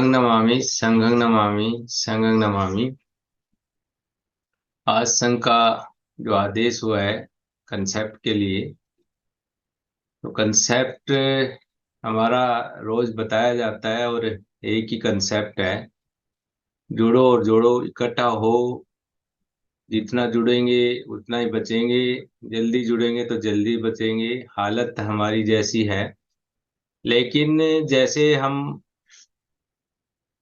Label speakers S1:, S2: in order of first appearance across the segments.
S1: संघं नमामि संघं नमामि। आज संघ का जो आदेश हुआ है कंसेप्ट के लिए, तो कंसेप्ट हमारा रोज बताया जाता है और एक ही कंसेप्ट है, जुड़ो और जोड़ो, इकट्ठा हो। जितना जुड़ेंगे उतना ही बचेंगे, जल्दी जुड़ेंगे तो जल्दी बचेंगे। हालत हमारी जैसी है, लेकिन जैसे हम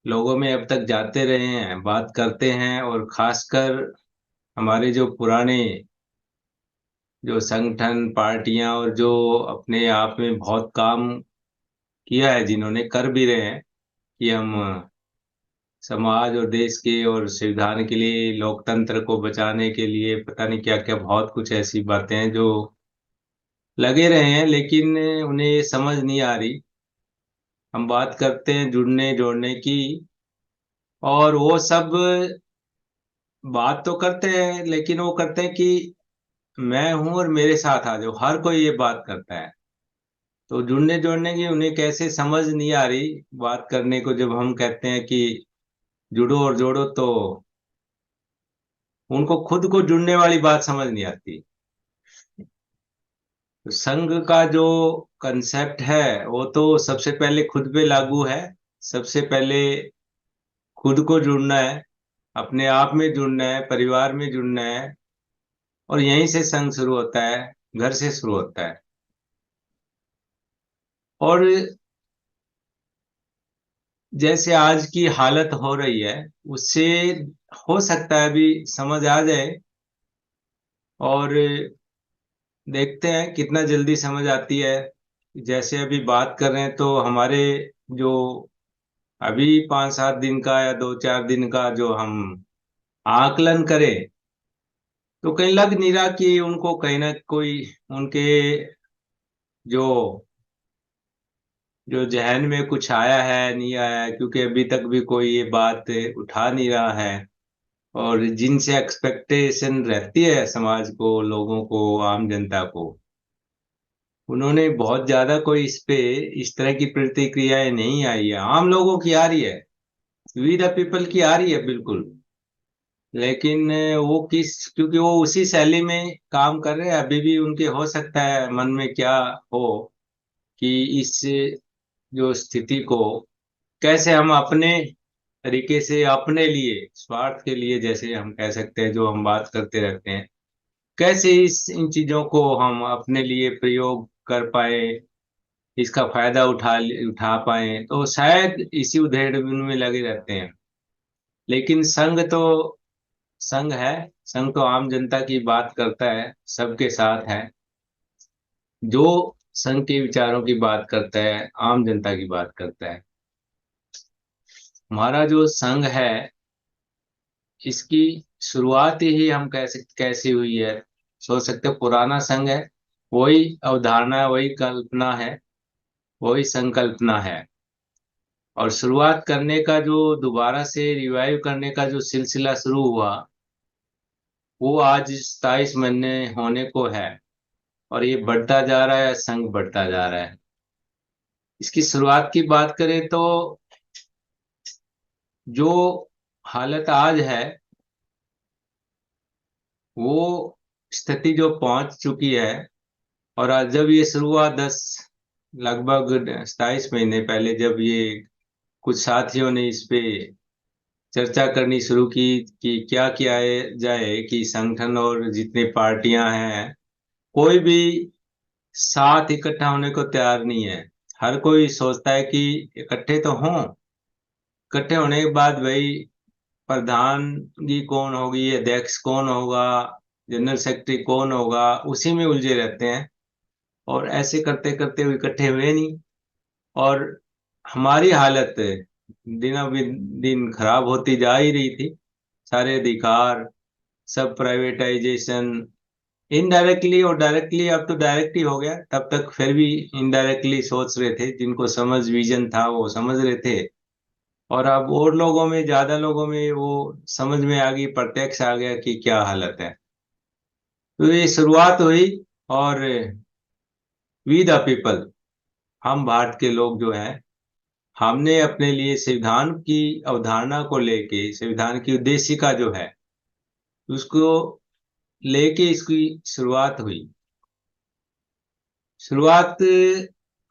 S1: लोगों में अब तक जाते रहे हैं, बात करते हैं, और खासकर हमारे जो पुराने जो संगठन पार्टियां और जो अपने आप में बहुत काम किया है, जिन्होंने कर भी रहे हैं कि हम समाज और देश के और संविधान के लिए, लोकतंत्र को बचाने के लिए, पता नहीं क्या क्या बहुत कुछ ऐसी बातें हैं जो लगे रहे हैं, लेकिन उन्हें ये समझ नहीं आ रही। हम बात करते हैं जुड़ने जोड़ने की, और वो सब बात तो करते हैं, लेकिन वो करते हैं कि मैं हूं और मेरे साथ आ जाओ। हर कोई ये बात करता है, तो जुड़ने जोड़ने की उन्हें कैसे समझ नहीं आ रही। बात करने को जब हम कहते हैं कि जुड़ो और जोड़ो, तो उनको खुद को जुड़ने वाली बात समझ नहीं आती। तो संघ का जो कंसेप्ट है वो तो सबसे पहले खुद पे लागू है। सबसे पहले खुद को जुड़ना है, अपने आप में जुड़ना है, परिवार में जुड़ना है, और यहीं से संघ शुरू होता है, घर से शुरू होता है। और जैसे आज की हालत हो रही है, उससे हो सकता है अभी समझ आ जाए, और देखते हैं कितना जल्दी समझ आती है। जैसे अभी बात कर रहे हैं, तो हमारे जो अभी 5-7 दिन का या 2-4 दिन का जो हम आकलन करें, तो कहीं लग नहीं रहा कि उनको कहीं ना कोई उनके जो जो जहन में कुछ आया है नहीं आया है, क्योंकि अभी तक भी कोई ये बात उठा नहीं रहा है। और जिनसे एक्सपेक्टेशन रहती है समाज को, लोगों को, आम जनता को, उन्होंने बहुत ज्यादा कोई इस पे इस तरह की प्रतिक्रियाएं नहीं आई है। आम लोगों की आ रही है, वी द पीपल की आ रही है बिल्कुल, लेकिन वो किस, क्योंकि वो उसी शैली में काम कर रहे हैं। अभी भी उनके हो सकता है मन में क्या हो कि इस जो स्थिति को कैसे हम अपने तरीके से, अपने लिए, स्वार्थ के लिए, जैसे हम कह सकते हैं, जो हम बात करते रहते हैं, कैसे इस इन चीजों को हम अपने लिए प्रयोग कर पाए, इसका फायदा उठा पाए। तो शायद इसी उधेड़बुन में लगे रहते हैं। लेकिन संघ है, संघ तो आम जनता की बात करता है, सबके साथ है। जो संघ के विचारों की बात करता है, आम जनता की बात करता है। हमारा जो संघ है, इसकी शुरुआत ही हम कैसी हुई है, सोच सकते हैं। पुराना संघ है, वही अवधारणा, वही कल्पना है, वही संकल्पना है। और शुरुआत करने का जो, दोबारा से रिवाइव करने का जो सिलसिला शुरू हुआ, वो आज 27 महीने होने को है। और ये बढ़ता जा रहा है, संघ बढ़ता जा रहा है। इसकी शुरुआत की बात करें तो जो हालत आज है, वो स्थिति जो पहुंच चुकी है। और आज जब ये शुरू हुआ, लगभग 27 महीने पहले, जब ये कुछ साथियों ने इस पे चर्चा करनी शुरू की कि क्या किया जाए, कि संगठन और जितनी पार्टियां हैं, कोई भी साथ इकट्ठा होने को तैयार नहीं है। हर कोई सोचता है कि इकट्ठे तो हों, इकट्ठे होने के बाद भाई प्रधानगी कौन होगी, अध्यक्ष कौन होगा, जनरल सेक्रेटरी कौन होगा, उसी में उलझे रहते हैं। और ऐसे करते करते वो इकट्ठे हुए नहीं। और हमारी हालत दिनों दिन खराब होती जा ही रही थी। सारे अधिकार, सब प्राइवेटाइजेशन, इनडायरेक्टली और डायरेक्टली। अब तो डायरेक्ट ही हो गया, तब तक फिर भी इनडायरेक्टली सोच रहे थे, जिनको समझ विजन था वो समझ रहे थे। और अब और लोगों में, ज्यादा लोगों में वो समझ में आ गई, प्रत्यक्ष आ गया कि क्या हालत है। तो ये शुरुआत हुई, और वी द पीपल, हम भारत के लोग जो हैं, हमने अपने लिए संविधान की अवधारणा को लेके, संविधान की उद्देशिका जो है उसको लेके इसकी शुरुआत हुई। शुरुआत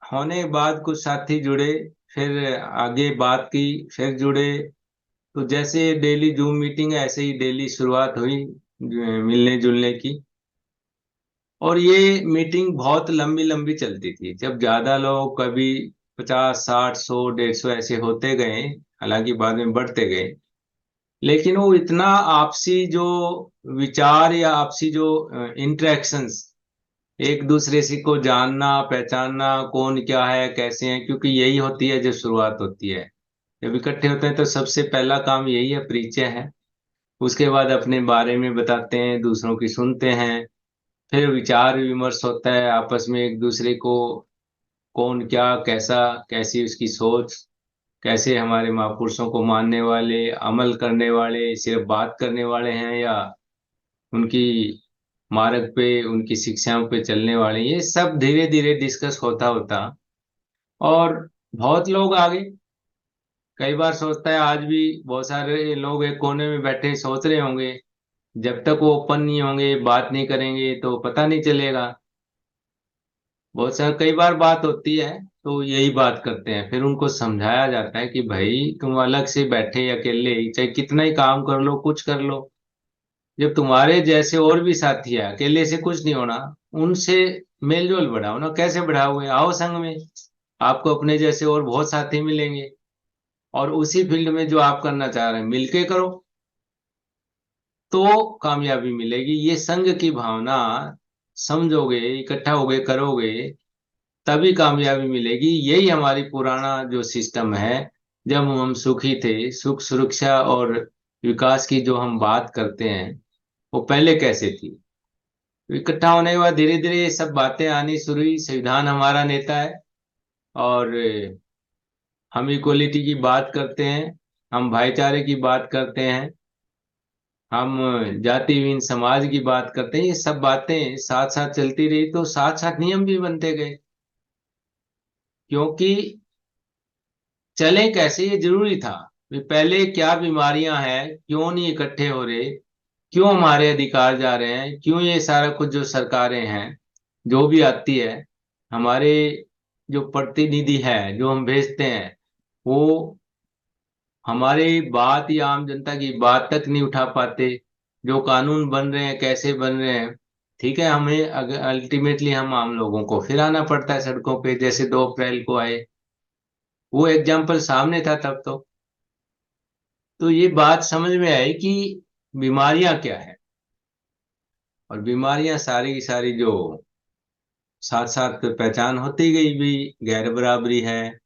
S1: होने के बाद कुछ साथी जुड़े, फिर आगे बात की, फिर जुड़े। तो जैसे डेली जूम मीटिंग है, ऐसे ही डेली शुरुआत हुई मिलने जुलने की। और ये मीटिंग बहुत लंबी लंबी चलती थी, जब ज्यादा लोग कभी 50, 60, 100, 150 ऐसे होते गए, हालांकि बाद में बढ़ते गए। लेकिन वो इतना आपसी जो विचार या आपसी जो इंटरेक्शंस, एक दूसरे से को जानना पहचानना, कौन क्या है कैसे है, क्योंकि यही होती है जो शुरुआत होती है। जब इकट्ठे होते हैं तो सबसे पहला काम यही है, परिचय है। उसके बाद अपने बारे में बताते हैं, दूसरों की सुनते हैं। फिर विचार विमर्श होता है आपस में, एक दूसरे को कौन क्या कैसा, कैसी उसकी सोच, कैसे हमारे महापुरुषों को मानने वाले, अमल करने वाले, सिर्फ बात करने वाले हैं, या उनकी मार्ग पे, उनकी शिक्षाओं पे चलने वाले। ये सब धीरे धीरे डिस्कस होता होता और बहुत लोग आगे। कई बार सोचता है, आज भी बहुत सारे लोग एक कोने में बैठे सोच रहे होंगे, जब तक वो ओपन नहीं होंगे, बात नहीं करेंगे, तो पता नहीं चलेगा। बहुत सारा कई बार बात होती है तो यही बात करते हैं, फिर उनको समझाया जाता है कि भाई तुम अलग से बैठे अकेले ही, चाहे कितना ही काम कर लो, कुछ कर लो, जब तुम्हारे जैसे और भी साथी है, अकेले से कुछ नहीं होना। उनसे मेल जोल बढ़ाओ ना, कैसे बढ़ाओगे, आओ संग में। आपको अपने जैसे और बहुत साथी मिलेंगे, और उसी फील्ड में जो आप करना चाह रहे हैं मिलके करो, तो कामयाबी मिलेगी। ये संघ की भावना समझोगे, इकट्ठा होगे, करोगे, तभी कामयाबी मिलेगी। यही हमारी पुराना जो सिस्टम है, जब हम सुखी थे, सुख सुरक्षा और विकास की जो हम बात करते हैं, वो पहले कैसे थी। तो इकट्ठा होने के बाद धीरे धीरे ये सब बातें आनी शुरू हुई। संविधान हमारा नेता है, और हम इक्वलिटी की बात करते हैं, हम भाईचारे की बात करते हैं, हम जातिहीन समाज की बात करते हैं। ये सब बातें साथ साथ चलती रही, तो साथ साथ नियम भी बनते गए। क्योंकि चले कैसे ये जरूरी था। भी पहले क्या बीमारियां हैं, क्यों नहीं इकट्ठे हो रहे, क्यों हमारे अधिकार जा रहे हैं, क्यों ये सारा कुछ जो सरकारें हैं जो भी आती है, हमारे जो प्रतिनिधि है जो हम भेजते हैं, वो हमारी बात या आम जनता की बात तक नहीं उठा पाते। जो कानून बन रहे हैं कैसे बन रहे हैं, ठीक है, हमें अगर अल्टीमेटली हम आम लोगों को फिर आना पड़ता है सड़कों पे, जैसे 2 अप्रैल को आए। वो एग्जाम्पल सामने था तब तो ये बात समझ में आई कि बीमारियां क्या है। और बीमारियां सारी की सारी जो साथ साथ पहचान होती गई भी, गैर बराबरी है,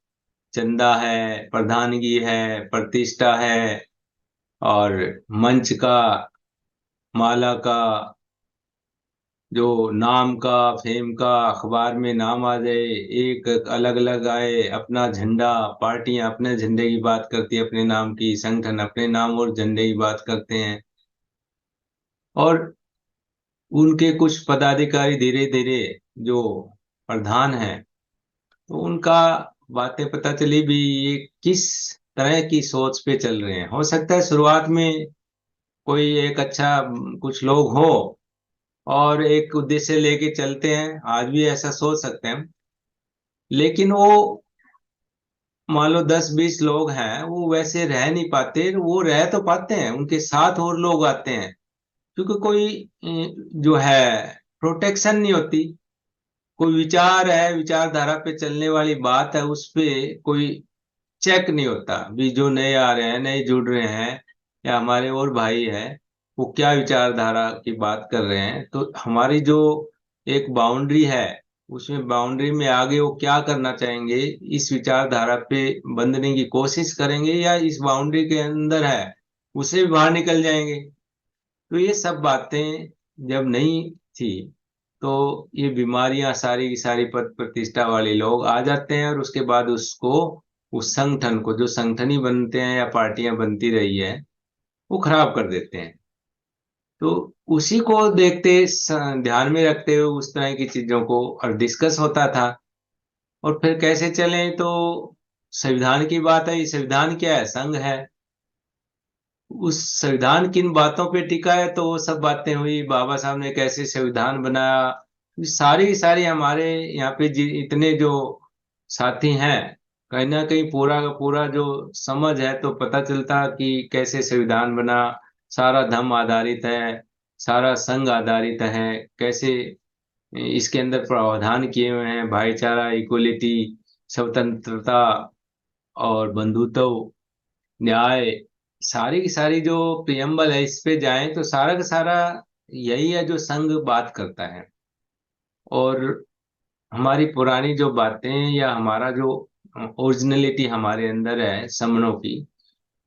S1: चंदा है, प्रधानगी है, प्रतिष्ठा है, और मंच का, माला का, जो नाम का, फेम का, अखबार में नाम आ जाए, एक अलग अलग आए अपना झंडा, पार्टियां अपने झंडे की बात करती है, अपने नाम की, संगठन अपने नाम और झंडे की बात करते हैं। और उनके कुछ पदाधिकारी धीरे धीरे जो प्रधान हैं, तो उनका बातें पता चली भी, ये किस तरह की सोच पे चल रहे हैं। हो सकता है शुरुआत में कोई एक अच्छा कुछ लोग हो और एक उद्देश्य लेके चलते हैं, आज भी ऐसा सोच सकते हैं। लेकिन वो मान लो 10, 20 लोग हैं, वो वैसे रह नहीं पाते। वो रह तो पाते हैं, उनके साथ और लोग आते हैं, क्योंकि कोई जो है प्रोटेक्शन नहीं होती। कोई विचार है, विचारधारा पे चलने वाली बात है, उस पे कोई चेक नहीं होता भी। जो नए आ रहे हैं, नए जुड़ रहे हैं, या हमारे और भाई हैं, वो क्या विचारधारा की बात कर रहे हैं, तो हमारी जो एक बाउंड्री है, उसमें बाउंड्री में आगे वो क्या करना चाहेंगे, इस विचारधारा पे बंधने की कोशिश करेंगे, या इस बाउंड्री के अंदर है उसे भी बाहर निकल जाएंगे। तो ये सब बातें जब नहीं थी, तो ये बीमारियां सारी की सारी पद प्रतिष्ठा वाले लोग आ जाते हैं, और उसके बाद उसको, उस संगठन को, जो संगठन ही बनते हैं या पार्टियां बनती रही है, वो खराब कर देते हैं। तो उसी को देखते ध्यान में रखते हुए उस तरह की चीजों को और डिस्कस होता था। और फिर कैसे चलें, तो संविधान की बात है, संविधान क्या है? संघ है। उस संविधान किन बातों पे टिका है, तो वो सब बातें हुई, बाबा साहब ने कैसे संविधान बनाया, ये सारी सारी हमारे यहाँ पे इतने जो साथी हैं, कहीं ना कहीं पूरा का पूरा जो समझ है, तो पता चलता कि कैसे संविधान बना। सारा धर्म आधारित है, सारा संघ आधारित है, कैसे इसके अंदर प्रावधान किए हुए हैं, भाईचारा, इक्वलिटी, स्वतंत्रता और बंधुत्व, न्याय, सारी की सारी जो प्रियम्बल है, इस पे जाएं तो सारा का सारा यही है जो संघ बात करता है। और हमारी पुरानी जो बातें या हमारा जो ओरिजिनलिटी हमारे अंदर है समणों की,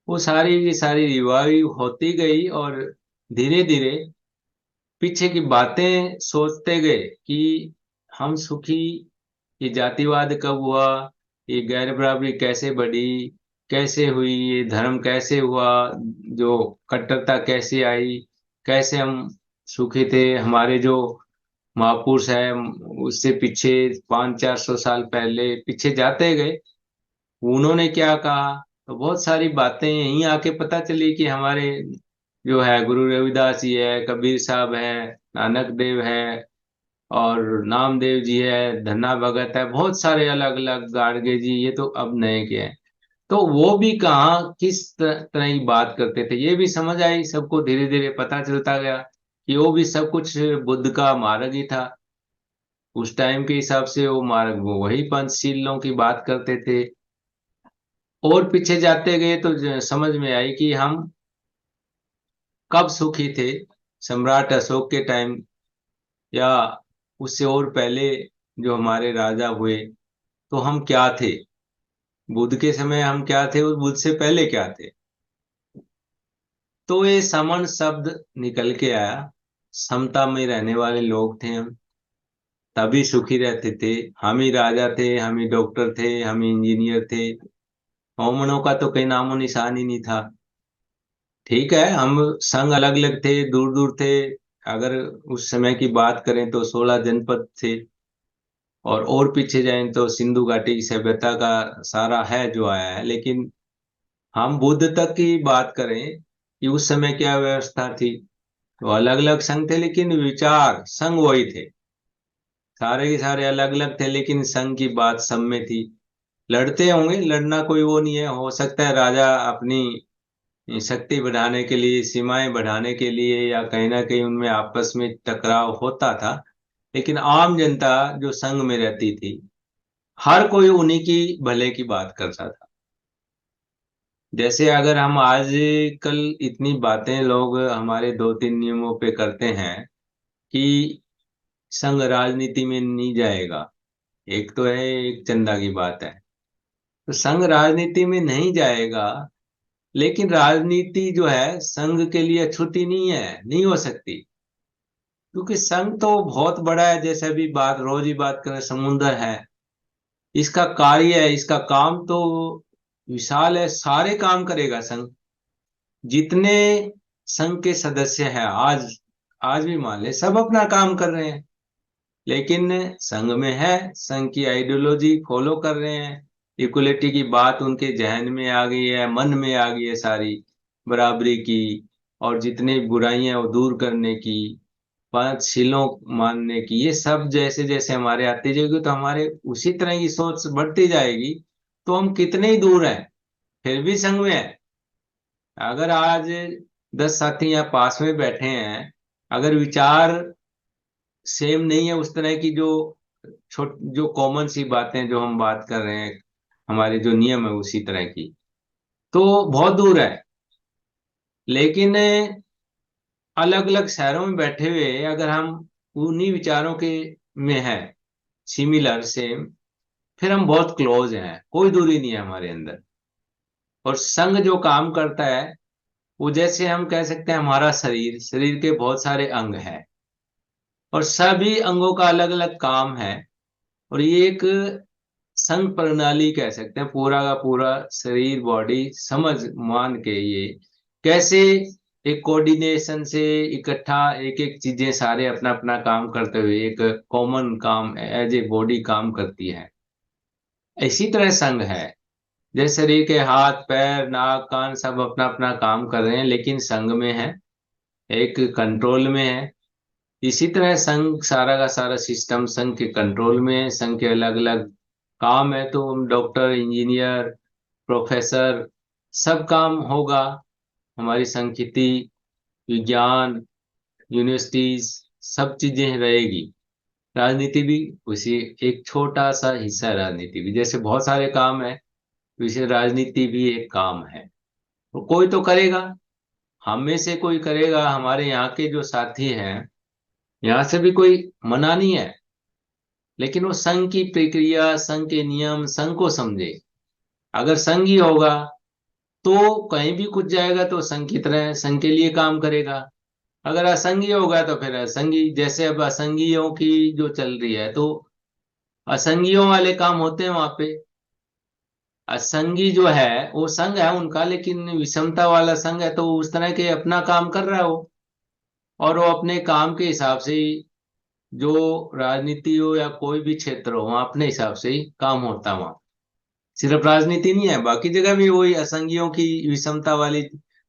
S1: वो सारी की सारी रिवाइव होती गई, और धीरे धीरे पीछे की बातें सोचते गए कि हम सुखी, ये जातिवाद कब हुआ, ये गैर बराबरी कैसे बढ़ी, कैसे हुई, ये धर्म कैसे हुआ, जो कट्टरता कैसे आई, कैसे हम सुखी थे, हमारे जो महापुरुष है उससे पीछे 500-400 साल पहले पीछे जाते गए, उन्होंने क्या कहा। तो बहुत सारी बातें यहीं आके पता चली कि हमारे जो है गुरु रविदास जी है, कबीर साहब है, नानक देव है, और नामदेव जी है, धन्ना भगत है, बहुत सारे अलग अलग, गाडगे जी, ये तो अब नए के हैं। तो वो भी कहाँ किस तरह की बात करते थे, ये भी समझ आई सबको, धीरे धीरे पता चलता गया कि वो भी सब कुछ बुद्ध का मार्ग ही था। उस टाइम के हिसाब से वो मार्ग, वो वही पंचशीलों की बात करते थे। और पीछे जाते गए तो समझ में आई कि हम कब सुखी थे, सम्राट अशोक के टाइम, या उससे और पहले जो हमारे राजा हुए, तो हम क्या थे, बुद्ध के समय हम क्या थे और बुद्ध से पहले क्या थे। तो ये समन शब्द निकल के आया, समता में रहने वाले लोग थे हम, तभी सुखी रहते थे। हम ही राजा थे, हम ही डॉक्टर थे, हम ही इंजीनियर थे, मोमनों का तो कहीं नामो निशान ही नहीं था। ठीक है, हम संघ अलग अलग थे, दूर दूर थे। अगर उस समय की बात करें तो 16 जनपद थे, और पीछे जाएं तो सिंधु घाटी की सभ्यता का सारा है जो आया है। लेकिन हम बुद्ध तक की बात करें कि उस समय क्या व्यवस्था थी, तो अलग अलग संघ थे, लेकिन विचार संघ वही थे। सारे के सारे अलग अलग थे, लेकिन संघ की बात सब में थी। लड़ते होंगे, लड़ना कोई वो नहीं है, हो सकता है राजा अपनी शक्ति बढ़ाने के लिए, सीमाएं बढ़ाने के लिए, या कहीं ना कहीं उनमें आपस में टकराव होता था। लेकिन आम जनता जो संघ में रहती थी, हर कोई उन्हीं की भले की बात करता था। जैसे अगर हम आज कल इतनी बातें लोग हमारे 2-3 नियमों पे करते हैं कि संघ राजनीति में नहीं जाएगा, एक तो है, एक चंदा की बात है, तो संघ राजनीति में नहीं जाएगा। लेकिन राजनीति जो है संघ के लिए अछूती नहीं है, नहीं हो सकती, क्योंकि संघ तो बहुत बड़ा है, जैसे अभी बात रोज ही बात करें, समुंदर है, इसका कार्य है, इसका काम तो विशाल है, सारे काम करेगा संघ। जितने संघ के सदस्य हैं आज, आज भी मान ले सब अपना काम कर रहे हैं, लेकिन संघ में है, संघ की आइडियोलॉजी फॉलो कर रहे हैं, इक्वलिटी की बात उनके जहन में आ गई है, मन में आ गई है सारी, बराबरी की, और जितनी बुराइयां वो दूर करने की, पांच शीलों मानने की, ये सब जैसे जैसे हमारे आती जाएगी तो हमारे उसी तरह की सोच बढ़ती जाएगी। तो हम कितने ही दूर हैं, फिर भी संघ में है। अगर आज 10 साथी यहाँ पास में बैठे हैं, अगर विचार सेम नहीं है, उस तरह की जो जो कॉमन सी बातें जो हम बात कर रहे हैं, हमारे जो नियम है उसी तरह की, तो बहुत दूर है। लेकिन अलग अलग शहरों में बैठे हुए अगर हम उन्हीं विचारों के में है, सिमिलर सेम, फिर हम बहुत क्लोज हैं, कोई दूरी नहीं है हमारे अंदर। और संघ जो काम करता है, वो जैसे हम कह सकते हैं हमारा शरीर, शरीर के बहुत सारे अंग हैं, और सभी अंगों का अलग अलग काम है। और ये एक संघ प्रणाली कह सकते हैं, पूरा का पूरा शरीर, बॉडी समझ मान के ये कैसे एक कोऑर्डिनेशन से इकट्ठा एक एक चीजें सारे अपना अपना काम करते हुए एक कॉमन काम एज ए बॉडी काम करती है, इसी तरह संघ है। जैसे शरीर के हाथ पैर नाक कान सब अपना अपना काम कर रहे हैं, लेकिन संघ में है, एक कंट्रोल में है। इसी तरह संघ सारा का सारा सिस्टम संघ के कंट्रोल में है, संघ के अलग अलग काम है, तो हम डॉक्टर इंजीनियर प्रोफेसर सब काम होगा। हमारी संस्कृति विज्ञान यूनिवर्सिटीज सब चीजें रहेगी। राजनीति भी उसी एक छोटा सा हिस्सा है। राजनीति भी जैसे बहुत सारे काम है, वैसे राजनीति भी एक काम है। तो कोई तो करेगा, हम में से कोई करेगा। हमारे यहाँ के जो साथी हैं, यहाँ से भी कोई मना नहीं है, लेकिन वो संघ की प्रक्रिया संघ के नियम संघ को समझे। अगर संघ ही होगा तो कहीं भी कुछ जाएगा तो संघ की तरह संघ के लिए काम करेगा। अगर असंघी होगा तो फिर असंघी, जैसे अब असंघियों की जो चल रही है, तो असंघियों वाले काम होते हैं वहां पे। असंघी जो है वो संघ है उनका, लेकिन विषमता वाला संघ है, तो उस तरह के अपना काम कर रहा है वो। और वो अपने काम के हिसाब से ही, जो राजनीति हो या कोई भी क्षेत्र हो, वहाँ अपने हिसाब से ही काम होता है वहाँ। सिर्फ राजनीति नहीं है, बाकी जगह भी वही असंघियों की विषमता वाली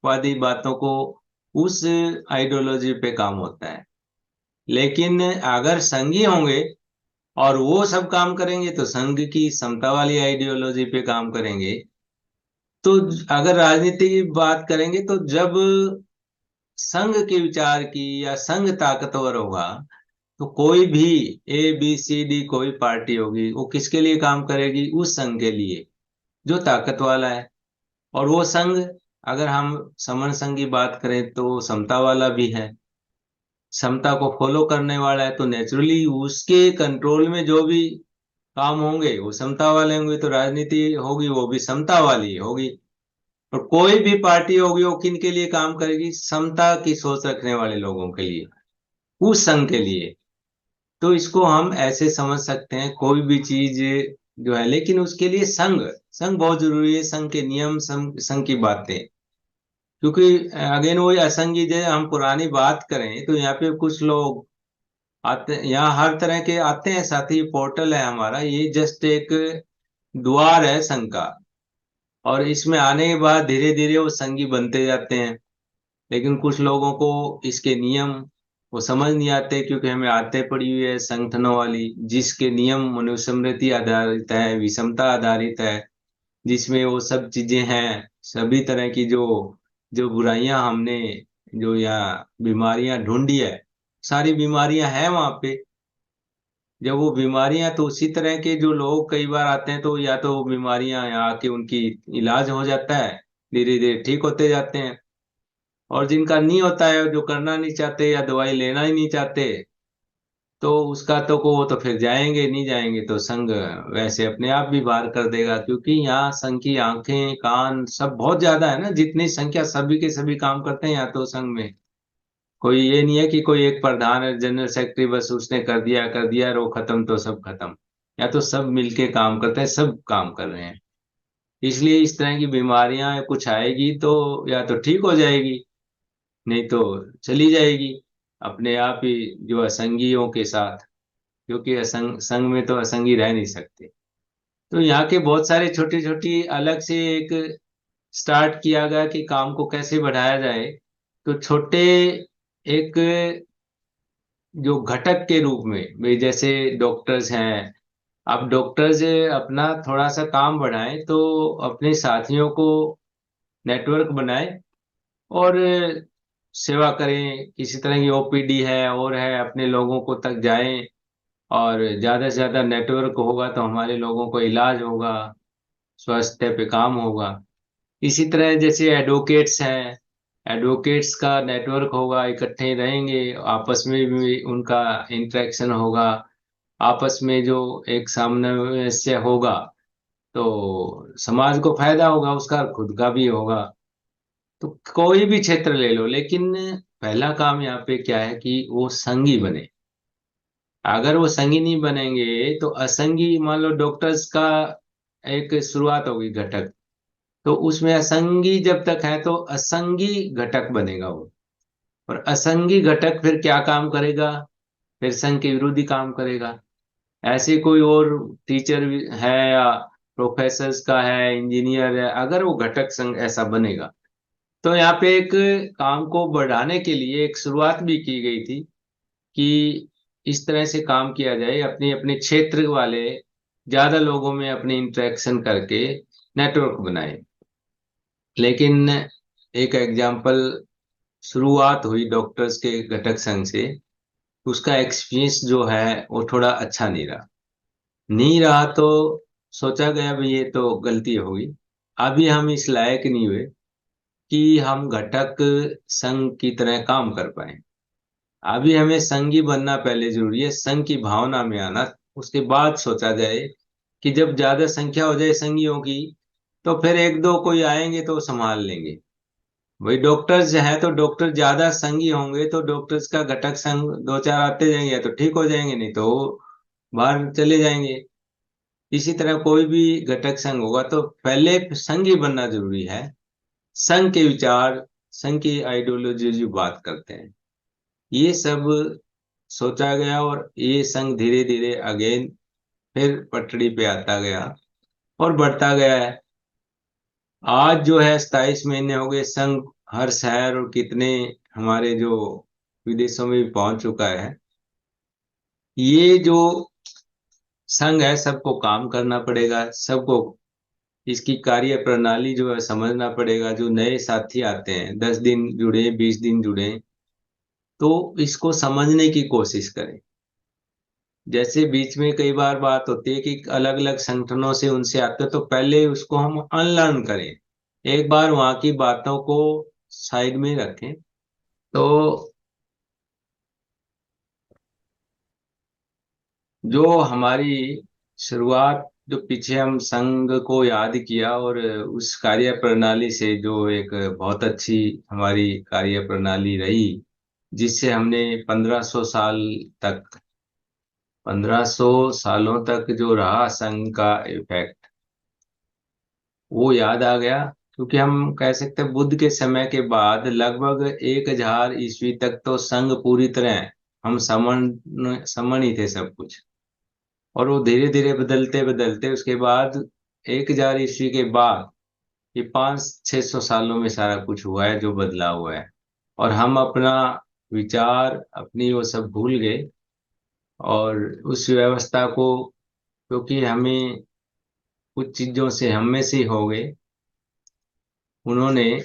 S1: वादी बातों को, उस आइडियोलॉजी पे काम होता है। लेकिन अगर संघी होंगे और वो सब काम करेंगे तो संघ की समता वाली आइडियोलॉजी पे काम करेंगे। तो अगर राजनीति की बात करेंगे तो जब संघ के विचार की या संघ ताकतवर होगा, तो कोई भी ABCD कोई पार्टी होगी, वो किसके लिए काम करेगी? उस संघ के लिए जो ताकत वाला है। और वो संघ, अगर हम समन संघ की बात करें तो समता वाला भी है, समता को फॉलो करने वाला है, तो नेचुरली उसके कंट्रोल में जो भी काम होंगे वो समता वाले होंगे, तो राजनीति होगी वो भी समता वाली होगी। और कोई भी पार्टी होगी वो किन के लिए काम करेगी? समता की सोच रखने वाले लोगों के लिए, उस संघ के लिए। तो इसको हम ऐसे समझ सकते हैं, कोई भी चीज जो है, लेकिन उसके लिए संघ संघ बहुत जरूरी है। संघ के नियम संघ की बातें, क्योंकि अगेन वही असंघी जैसे हम पुरानी बात करें तो यहाँ पे कुछ लोग आते, यहाँ हर तरह के आते हैं। साथ ही पोर्टल है हमारा, ये जस्ट एक द्वार है संघ का। और इसमें आने के बाद धीरे धीरे वो संघी बनते जाते हैं। लेकिन कुछ लोगों को इसके नियम वो समझ नहीं आते, क्योंकि हमें आदतें पड़ी हुई है संगठनों वाली, जिसके नियम मनुस्मृति आधारित है, विषमता आधारित है, जिसमें वो सब चीजें हैं। सभी तरह की जो जो बुराइयां हमने, जो यहाँ बीमारियां ढूंढी है, सारी बीमारियां हैं वहां पे। जब वो बीमारियां, तो उसी तरह के जो लोग कई बार आते हैं, तो या तो वो बीमारियां यहाँ आके उनकी इलाज हो जाता है, धीरे धीरे ठीक होते जाते हैं। और जिनका नहीं होता है, जो करना नहीं चाहते या दवाई लेना ही नहीं चाहते, तो उसका तो को वो तो फिर जाएंगे, नहीं जाएंगे तो संघ वैसे अपने आप भी बाहर कर देगा। क्योंकि यहाँ संघ की आंखें कान सब बहुत ज्यादा है ना, जितनी संख्या सभी के सभी काम करते हैं यहाँ तो संघ में। कोई ये नहीं है कि कोई एक प्रधान है जनरल सेक्रेटरी, बस उसने कर दिया और वो खत्म तो सब खत्म। या तो सब मिलके काम करते हैं, सब काम कर रहे हैं। इसलिए इस तरह की बीमारियां कुछ आएगी तो या तो ठीक हो जाएगी, नहीं तो चली जाएगी अपने आप ही, जो असंगियों के साथ। क्योंकि असंग संघ में तो असंगी रह नहीं सकते। तो यहाँ के बहुत सारे छोटी छोटी अलग से एक स्टार्ट किया गया कि काम को कैसे बढ़ाया जाए। तो छोटे एक जो घटक के रूप में भाई, जैसे डॉक्टर्स हैं, आप डॉक्टर्स अपना थोड़ा सा काम बढ़ाएं तो अपने साथियों को नेटवर्क बनाएं और सेवा करें। किसी तरह की OPD है और है, अपने लोगों को तक जाएं। और ज्यादा से ज्यादा नेटवर्क होगा तो हमारे लोगों को इलाज होगा, स्वास्थ्य पे काम होगा। इसी तरह जैसे एडवोकेट्स हैं, एडवोकेट्स का नेटवर्क होगा, इकट्ठे रहेंगे, आपस में भी उनका इंटरेक्शन होगा, आपस में जो एक सामंजस्य होगा, तो समाज को फायदा होगा, उसका खुद का भी होगा। तो कोई भी क्षेत्र ले लो, लेकिन पहला काम यहाँ पे क्या है कि वो संगी बने। अगर वो संगी नहीं बनेंगे तो असंगी, मान लो डॉक्टर्स का एक शुरुआत होगी घटक, तो उसमें असंगी जब तक है तो असंगी घटक बनेगा वो। और असंगी घटक फिर क्या काम करेगा? फिर संघ के विरोधी काम करेगा। ऐसे कोई और टीचर है या प्रोफेसर्स का है, इंजीनियर है, अगर वो घटक संघ ऐसा बनेगा तो यहाँ पे एक काम को बढ़ाने के लिए एक शुरुआत भी की गई थी कि इस तरह से काम किया जाए, अपने अपने क्षेत्र वाले ज्यादा लोगों में अपनी इंटरेक्शन करके नेटवर्क बनाए। लेकिन एक एग्जाम्पल, शुरुआत हुई डॉक्टर्स के घटक संघ से, उसका एक्सपीरियंस जो है वो थोड़ा अच्छा नहीं रहा तो सोचा गया भाई ये तो गलती होगी। अभी हम इस लायक नहीं हुए कि हम घटक संघ की तरह काम कर पाए। अभी हमें संघी बनना पहले जरूरी है, संघ की भावना में आना, उसके बाद सोचा जाए कि जब ज्यादा संख्या हो जाए संघियों की तो फिर एक दो कोई आएंगे तो संभाल लेंगे। वही डॉक्टर्स हैं तो डॉक्टर ज्यादा संघी होंगे तो डॉक्टर्स का घटक संघ दो चार आते जाएंगे तो ठीक हो जाएंगे, नहीं तो वो बाहर चले जाएंगे। इसी तरह कोई भी घटक संघ होगा तो पहले संघी बनना जरूरी है। संघ के विचार, संघ की आइडियोलॉजी जो बात करते हैं, ये सब सोचा गया और ये संघ धीरे धीरे अगेन फिर पटड़ी पे आता गया और बढ़ता गया है। आज जो है 27 महीने हो गए, संघ हर शहर और कितने हमारे जो विदेशों में भी पहुंच चुका है। ये जो संघ है सबको काम करना पड़ेगा, सबको इसकी कार्य प्रणाली जो है समझना पड़ेगा। जो नए साथी आते हैं, 10 दिन जुड़े, 20 दिन जुड़े, तो इसको समझने की कोशिश करें। जैसे बीच में कई बार बात होती है कि अलग अलग संगठनों से उनसे आते हैं, तो पहले उसको हम अनलर्न करें, एक बार वहां की बातों को साइड में रखें। तो जो हमारी शुरुआत, जो पीछे हम संघ को याद किया और उस कार्य प्रणाली से जो एक बहुत अच्छी हमारी कार्य प्रणाली रही, जिससे हमने 1500 साल तक, 1500 सालों तक जो रहा संघ का इफेक्ट, वो याद आ गया। क्योंकि हम कह सकते हैं बुद्ध के समय के बाद लगभग 1000 ईस्वी तक तो संघ पूरी तरह, हम समण समण ही थे सब कुछ। और वो धीरे धीरे बदलते बदलते उसके बाद 1000 ईस्वी के बाद ये 500-600 सालों में सारा कुछ हुआ है जो बदला हुआ है। और हम अपना विचार, अपनी वो सब भूल गए और उस व्यवस्था को, क्योंकि हमें कुछ चीजों से हम में से हो गए, उन्होंने,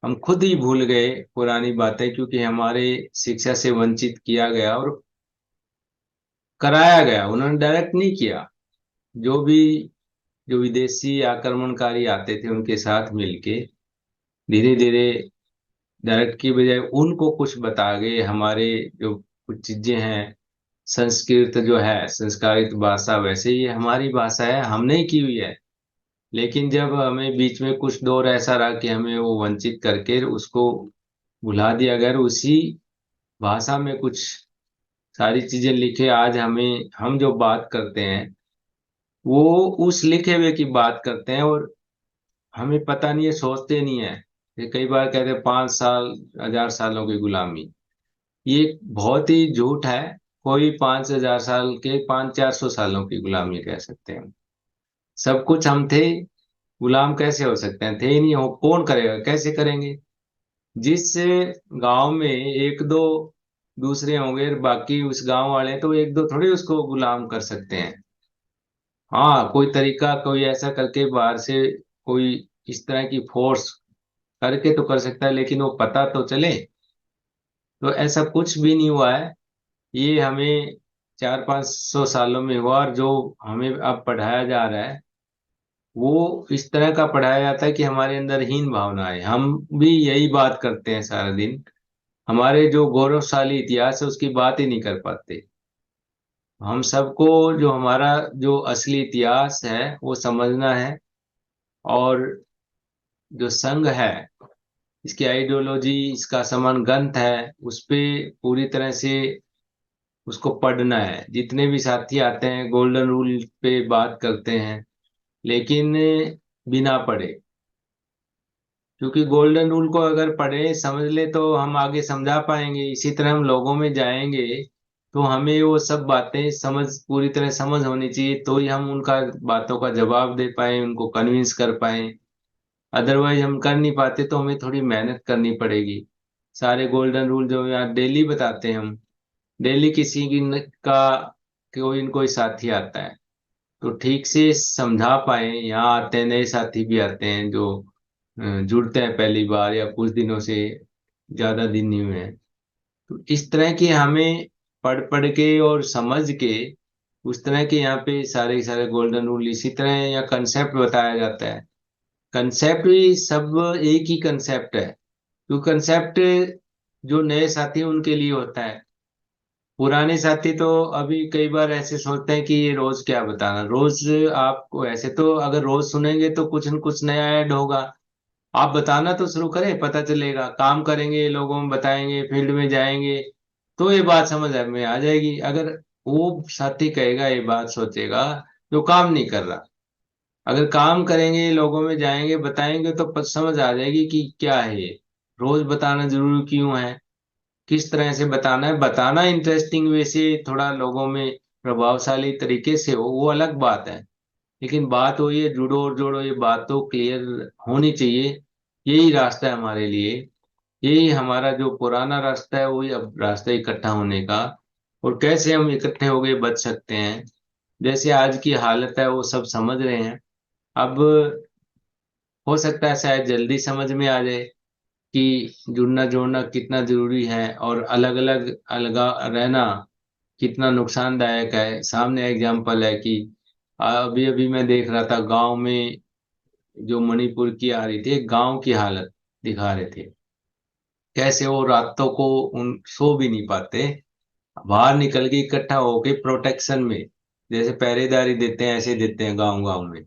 S1: हम खुद ही भूल गए पुरानी बातें, क्योंकि हमारे शिक्षा से वंचित किया गया और कराया गया, उन्होंने डायरेक्ट नहीं किया। जो भी, जो विदेशी आक्रमणकारी आते थे उनके साथ मिलके धीरे धीरे डायरेक्ट की बजाय उनको कुछ बता गए। हमारे जो कुछ चीजें हैं, संस्कृत जो है, संस्कारित भाषा, वैसे ही हमारी भाषा है, हमने ही की हुई है। लेकिन जब हमें बीच में कुछ दौर ऐसा रहा कि हमें वो वंचित करके उसको भुला दिया गया, और उसी भाषा में कुछ सारी चीजें लिखे, आज हमें, हम जो बात करते हैं वो उस लिखे हुए की बात करते हैं और हमें पता नहीं है, सोचते नहीं है। ये कई बार कहते हैं 5 साल, 1000 सालों की गुलामी, ये बहुत ही झूठ है। कोई 5000 साल के, 500-400 सालों की गुलामी कह सकते हैं। सब कुछ हम थे, गुलाम कैसे हो सकते हैं, थे ही नहीं, हो कौन करेगा, कैसे करेंगे। जिस गांव में एक दो दूसरे होंगे, बाकी उस गांव वाले, तो एक दो थोड़ी उसको गुलाम कर सकते हैं। हाँ, कोई तरीका, कोई ऐसा करके बाहर से कोई इस तरह की फोर्स करके तो कर सकता है, लेकिन वो पता तो चले। तो ऐसा कुछ भी नहीं हुआ है। ये हमें 400-500 सालों में हुआ, और जो हमें अब पढ़ाया जा रहा है वो इस तरह का पढ़ाया जाता है कि हमारे अंदर हीन भावना है। हम भी यही बात करते हैं सारा दिन, हमारे जो गौरवशाली इतिहास है उसकी बात ही नहीं कर पाते। हम सबको जो हमारा जो असली इतिहास है वो समझना है। और जो संघ है, इसकी आइडियोलॉजी, इसका समान ग्रंथ है, उस पे पूरी तरह से उसको पढ़ना है। जितने भी साथी आते हैं गोल्डन रूल पे बात करते हैं, लेकिन बिना पढ़े। क्योंकि गोल्डन रूल को अगर पढ़े समझ ले तो हम आगे समझा पाएंगे। इसी तरह हम लोगों में जाएंगे तो हमें वो सब बातें समझ पूरी तरह समझ होनी चाहिए, तो ही हम उनका बातों का जवाब दे पाए, उनको कन्विंस कर पाए। अदरवाइज हम कर नहीं पाते, तो हमें थोड़ी मेहनत करनी पड़ेगी। सारे गोल्डन रूल जो यहाँ डेली बताते हैं हम, डेली किसी का कोई न कोई साथी आता है, तो ठीक से समझा पाए। यहाँ आते हैं नए साथी भी आते हैं जो जुड़ते हैं पहली बार या कुछ दिनों से, ज्यादा दिन नहीं हुए हैं। तो इस तरह की हमें पढ़ पढ़ के और समझ के उस तरह के यहाँ पे सारे सारे गोल्डन रूल इसी तरह या कंसेप्ट बताया जाता है। कंसेप्ट भी सब एक ही कंसेप्ट है, तो कंसेप्ट जो नए साथी हैं उनके लिए होता है। पुराने साथी तो अभी कई बार ऐसे सोचते हैं कि ये रोज क्या बताना, रोज आपको ऐसे तो अगर रोज सुनेंगे तो कुछ न कुछ नया ऐड होगा। आप बताना तो शुरू करें, पता चलेगा, काम करेंगे, लोगों में बताएंगे, फील्ड में जाएंगे, तो ये बात समझ में आ जाएगी। अगर वो साथी कहेगा, ये बात सोचेगा, जो काम नहीं कर रहा, अगर काम करेंगे, लोगों में जाएंगे, बताएंगे, तो समझ आ जाएगी कि क्या है ये, रोज बताना जरूरी क्यों है, किस तरह से बताना है। बताना इंटरेस्टिंग वे से, थोड़ा लोगों में प्रभावशाली तरीके से हो, वो अलग बात है। लेकिन बात वही है, जुड़ो और जोड़ो, ये बात तो क्लियर होनी चाहिए। यही रास्ता है हमारे लिए, यही हमारा जो पुराना रास्ता है वही अब रास्ता इकट्ठा होने का। और कैसे हम इकट्ठे होके बच सकते हैं, जैसे आज की हालत है वो सब समझ रहे हैं। अब हो सकता है शायद जल्दी समझ में आ जाए कि जुड़ना जोड़ना कितना जरूरी है, और अलग अलग अलगा रहना कितना नुकसानदायक है। सामने एग्जाम्पल है कि अभी अभी मैं देख रहा था गांव में, जो मणिपुर की आ रही थी, एक गांव की हालत दिखा रहे थे, कैसे वो रातों को उन सो भी नहीं पाते, बाहर निकल के इकट्ठा होके प्रोटेक्शन में, जैसे पहरेदारी देते हैं ऐसे देते हैं गांव गांव में।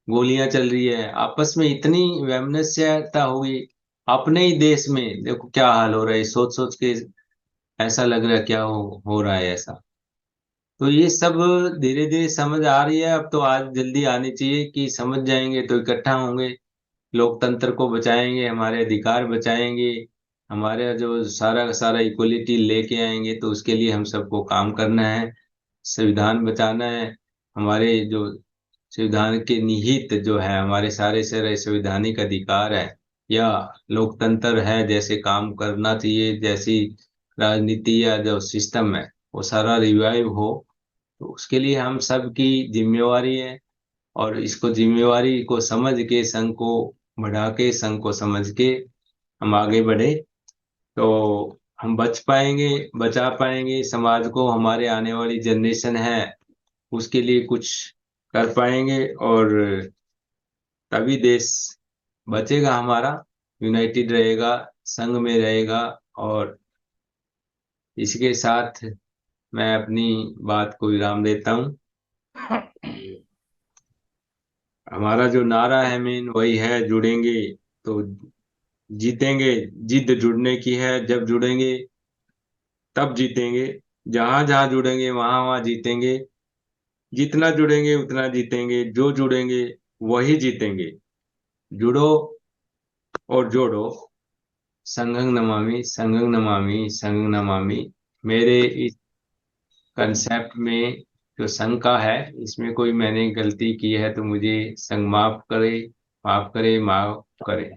S1: गोलियां चल रही है, आपस में इतनी वैमनस्यता हुई। अपने ही देश में देखो क्या हाल हो रहा है, सोच सोच के ऐसा लग रहा है क्या हो रहा है ऐसा। तो ये सब धीरे धीरे समझ आ रही है, अब तो आज जल्दी आनी चाहिए कि समझ जाएंगे तो इकट्ठा होंगे, लोकतंत्र को बचाएंगे, हमारे अधिकार बचाएंगे, हमारे जो सारा का सारा इक्वलिटी लेके आएंगे। तो उसके लिए हम सबको काम करना है, संविधान बचाना है। हमारे जो संविधान के निहित जो है, हमारे सारे सारे संवैधानिक अधिकार है या लोकतंत्र है, जैसे काम करना चाहिए, जैसी राजनीति या जो सिस्टम है वो सारा रिवाइव हो, तो उसके लिए हम सबकी जिम्मेवारी है। और इसको जिम्मेवारी को समझ के, संघ को बढ़ा के, संघ को समझ के हम आगे बढ़े, तो हम बच पाएंगे, बचा पाएंगे समाज को। हमारे आने वाली जनरेशन है उसके लिए कुछ कर पाएंगे, और तभी देश बचेगा हमारा, यूनाइटेड रहेगा, संघ में रहेगा। और इसके साथ मैं अपनी बात को विराम देता हूँ। हमारा जो नारा है मेन वही है, जुड़ेंगे तो जीतेंगे। जिद जुड़ने की है, जब जुड़ेंगे तब जीतेंगे, जहां जहां जुड़ेंगे वहां वहां जीतेंगे, जितना जुड़ेंगे उतना जीतेंगे, जो जुड़ेंगे वही जीतेंगे। जुड़ो और जोड़ो, संघं नमामि संघं नमामि संघं नमामि। मेरे इस कंसेप्ट में जो संघ का है, इसमें कोई मैंने गलती की है तो मुझे संग माफ करे, माफ करे, माफ करे।